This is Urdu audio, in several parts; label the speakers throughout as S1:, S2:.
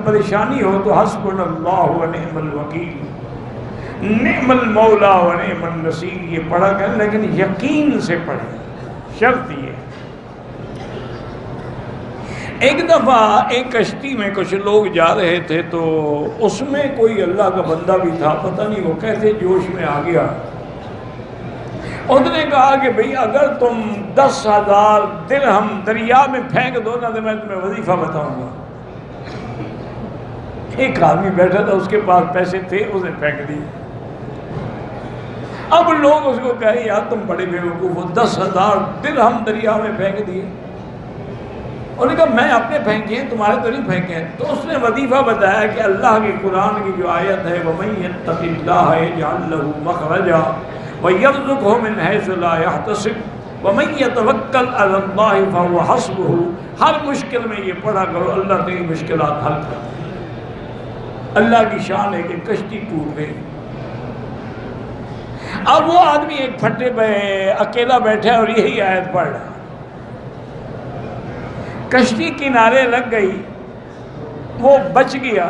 S1: پریشانی ہو تو حسبنا اللہ و نعم الوکیل، نعم المولا و نعم النصیر یہ پڑھا کریں، لیکن یقین سے پڑھیں، شرط یہ۔ ایک دفعہ ایک کشتی میں کچھ لوگ جا رہے تھے، تو اس میں کوئی اللہ کا بندہ بھی تھا، پتہ نہیں وہ کیسے جوش میں آ گیا۔ اس نے کہا کہ بھئی اگر تم 10,000 درہم دریا میں پھینک دو نا تو میں تمہیں وظیفہ بتاؤں گا۔ ایک آدمی بیٹھا تھا، اس کے پاس پیسے تھے، اس نے پھینک دی۔ اب لوگ اس کو کہے یار تم بڑے بیوقوف ہو، 10,000 درہم دریا میں پھینک دیے۔ انہوں نے کہا میں اپنے پھینکے ہیں، تمہارے تو نہیں پھینکے ہیں۔ تو اس نے وظیفہ بتایا کہ اللہ کے قرآن کی جو آیت ہے وَمَن يَتَّقِ اللَّهَ يَجْعَل لَّهُ مَخْرَجًا وَيَرْزُقْهُ مِنْ حَيْثُ لَا يَحْتَسِبُ وَمَن يَتَوَكَّلْ عَلَى اللَّهِ فَهُوَ حَسْبُهُ۔ ہر مشکل میں یہ پڑھا کرو، اللہ تیری مشکلات حل کر دے۔ اللہ کی شان ہے کہ کشتی ٹوٹ گئی۔ اب وہ آدمی ایک پھٹے پہ اکیلا بیٹھا اور یہی آیت پڑھ رہا، کشتی کنارے لگ گئی، وہ بچ گیا،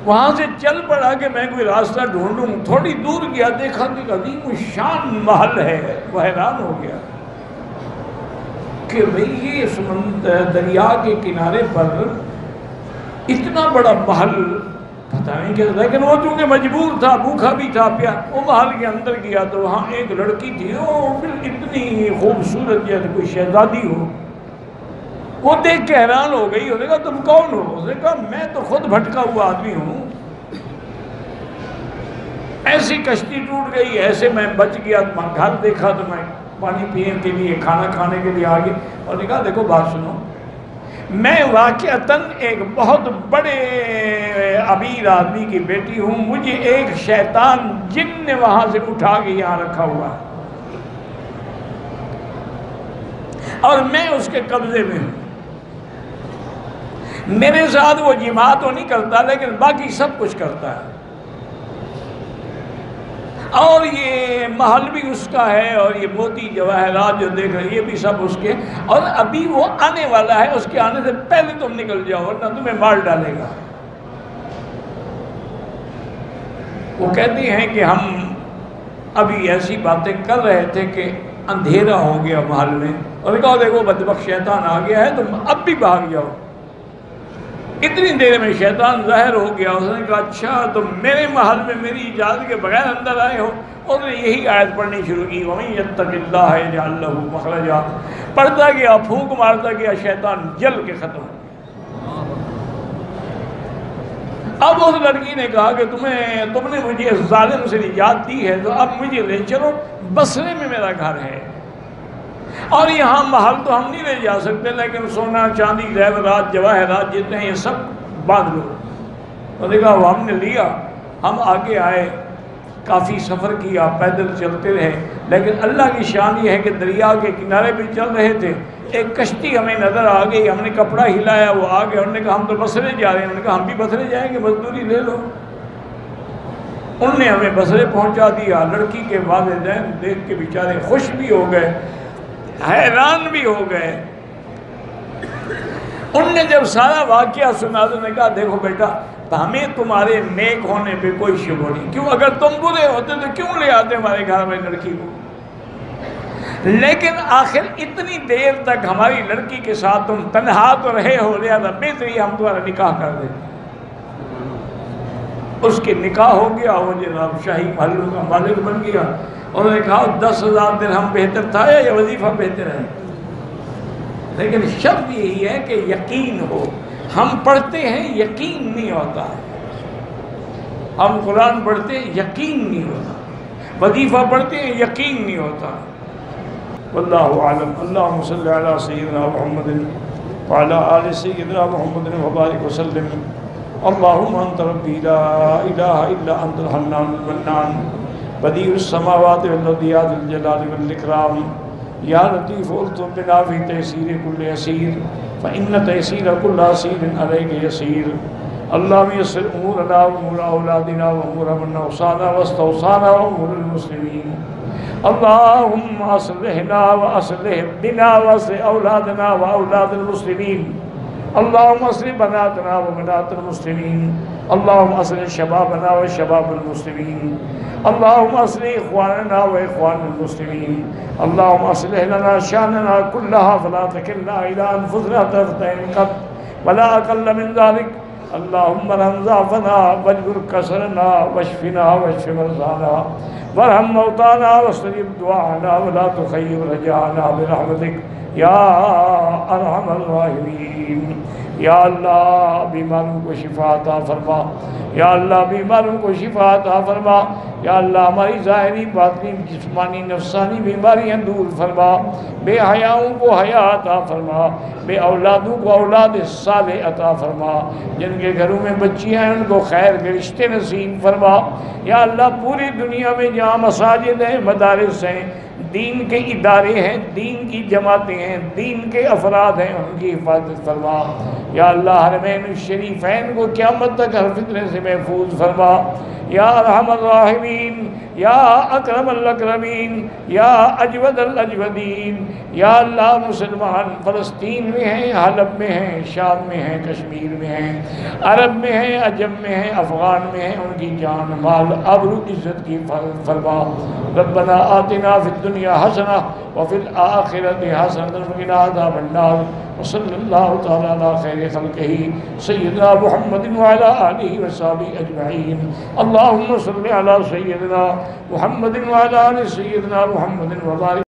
S1: وہاں سے چل پڑا کہ میں کوئی راستہ ڈھونڈوں۔ تھوڑی دور گیا، دیکھا کہ عظیم الشان محل ہے، وہ حیران ہو گیا کہ بھئی یہ سمندر دریا کے کنارے پر اتنا بڑا محل پتہ نہیں کیا، لیکن وہ چونکہ مجبور تھا، بھوکا بھی تھا، وہ محل کے اندر گیا تو وہاں ایک لڑکی تھی، اتنی خوبصورت جیسے کوئی شہزادی ہو۔ وہ دیکھ کے حیران ہو گئی، اس نے کہا تم کون ہو؟ اس نے کہا میں تو خود بھٹکا ہوا آدمی ہوں، ایسی کشتی ٹوٹ گئی، ایسے میں بچ گیا، گھر دیکھا تو میں پانی پینے کے لیے کھانا کھانے کے لیے آ گیا۔ اور نے کہا دیکھو بات سنو، میں واقعتاً ایک بہت بڑے امیر آدمی کی بیٹی ہوں، مجھے ایک شیطان جن نے وہاں سے اٹھا کے یہاں رکھا ہوا ہے اور میں اس کے قبضے میں ہوں۔ میرے ساتھ وہ جماع تو نہیں کرتا لیکن باقی سب کچھ کرتا ہے، اور یہ محل بھی اس کا ہے، اور یہ موتی جواہرات جو دیکھ رہے یہ بھی سب اس کے، اور ابھی وہ آنے والا ہے، اس کے آنے سے پہلے تم نکل جاؤ ورنہ تمہیں مار ڈالے گا۔ وہ کہتی ہیں کہ ہم ابھی ایسی باتیں کر رہے تھے کہ اندھیرا ہو گیا محل میں، اور کہا دیکھو بدبخت شیطان آ گیا ہے، تم اب بھی بھاگ جاؤ۔ اتنی دیر میں شیطان ظاہر ہو گیا، اس نے کہا اچھا تم میرے محل میں میری اجازت کے بغیر اندر آئے ہو۔ اس نے یہی آیت پڑھنی شروع کی وَمَن يَتَّقِ اللَّهَ يَجْعَل لَّهُ مَخْرَجًا، پڑھتا گیا، پھونک مارتا گیا، شیطان جل کے ختم۔ اب اس لڑکی نے کہا کہ تم نے مجھے اس ظالم سے نجات دی ہے تو اب مجھے لے چلو، بصرے میں میرا گھر ہے، اور یہاں محل تو ہم نہیں لے جا سکتے لیکن سونا چاندی زیورات جواہرات جتنے ہیں یہ سب باندھ لو۔ انہوں نے کہا وہ ہم نے لیا، ہم آگے آئے، کافی سفر کیا، پیدل چلتے رہے، لیکن اللہ کی شان یہ ہے کہ دریا کے کنارے بھی چل رہے تھے، ایک کشتی ہمیں نظر آ گئی، ہم نے کپڑا ہلایا، وہ آ گئے، انہوں نے کہا ہم تو بصرے جا رہے ہیں، انہوں نے کہا ہم بھی بصرے جائیں گے، مزدوری لے لو۔ انہوں نے ہمیں بصرے پہنچا دیا۔ لڑکی کے والدین دیکھ کے بیچارے خوش بھی ہو گئے، حیران بھی ہو گئے۔ ان نے جب سارا واقعہ سنا تو نے کہا دیکھو بیٹا ہمیں تمہارے نیک ہونے پہ کوئی شبہ نہیں، کیوں اگر تم برے ہوتے تو کیوں لے آتے ہمارے گھر میں لڑکی کو، لیکن آخر اتنی دیر تک ہماری لڑکی کے ساتھ تم تنہا تو رہے ہو، لہذا بہتری ہم تمہارا نکاح کر دیتے۔ اس کے نکاح ہو گیا، وہ جناب شاہی محلوں کا مالک بن گیا۔ انہوں نے کہا 10,000 درہم بہتر تھا یا وظیفہ بہتر ہے؟ لیکن شرط یہی ہے کہ یقین ہو۔ ہم پڑھتے ہیں یقین نہیں ہوتا، ہم قرآن پڑھتے ہیں یقین نہیں ہوتا، وظیفہ پڑھتے ہیں یقین نہیں ہوتا۔ واللہ اعلم۔ اللہم صلی علی سیدنا محمد وعلی آل سیدنا محمد وبارک وسلم۔ اللہم انت ربی لا الہ الا انت الحنان المنان بدیع السماوات والارض یا ذا الجلال والاکرام یا لطیف الطف بنا فی تیسیر کل یسیر فإن تیسیر کل عسیر علیک یسیر۔ اللہم یسر امورنا وامور اولادنا وامور من اوصانا واستوصانا وامور المسلمین۔ اللہم اصلحنا واصلح بنا واصلح اولادنا واولاد المسلمین۔ اللهم اصلح بناتنا وبنات المسلمين، اللهم اصلح شبابنا وشباب المسلمين، اللهم اصلح اخواننا واخوان المسلمين، اللهم اصلح لنا شاننا كلها فلا تكلنا الى انفسنا طرفة عين قط ولا اقل من ذلك. اللهم ارحم ضعفنا واجبر كسرنا واشفنا واشف مرضانا وارحم موتانا واستجب دعانا ولا تخيب رجانا برحمتك یا ارحم الراحمین. یا اللہ بیماروں کو شفا عطا فرما، یا اللہ بیماروں کو شفا عطا فرما، یا اللہ ہماری ظاہری باطنی جسمانی نفسانی بیماریاں دور فرما، بے حیاؤں کو حیا عطا فرما، بے اولادوں کو اولاد صالح عطا فرما، جن کے گھروں میں بچیاں ہیں ان کو خیر کے رشتے نصیب فرما. یا اللہ پوری دنیا میں جہاں مساجد ہیں، مدارس ہیں، دین کے ادارے ہیں، دین کی جماعتیں ہیں، دین کے افراد ہیں، ان کی حفاظت فرما. یا اللہ حرمین الشریفین کو قیامت تک ہر فتنے سے محفوظ فرما. یا ارحم الراحمین، یا اکرم الاکرمین، یا اجود الاجودین. یا اللہ مسلمان فلسطین میں ہیں، حلب میں ہیں، شام میں ہیں، کشمیر میں ہیں، عرب میں ہیں، عجم میں ہیں، افغان میں ہیں، ان کی جان مال آبرو عزت کی فرما. ربنا آتنا فی الدنیا حسنہ وفی الآخرۃ حسنۃ وقنا عذاب النار. وصلی اللہ تعالی علی خیر خلقہ سیدنا محمد وعلی آلہ وصحبہ اجمعین. اللہم صلی علی سیدنا محمد وعلی آل سیدنا محمد وبارک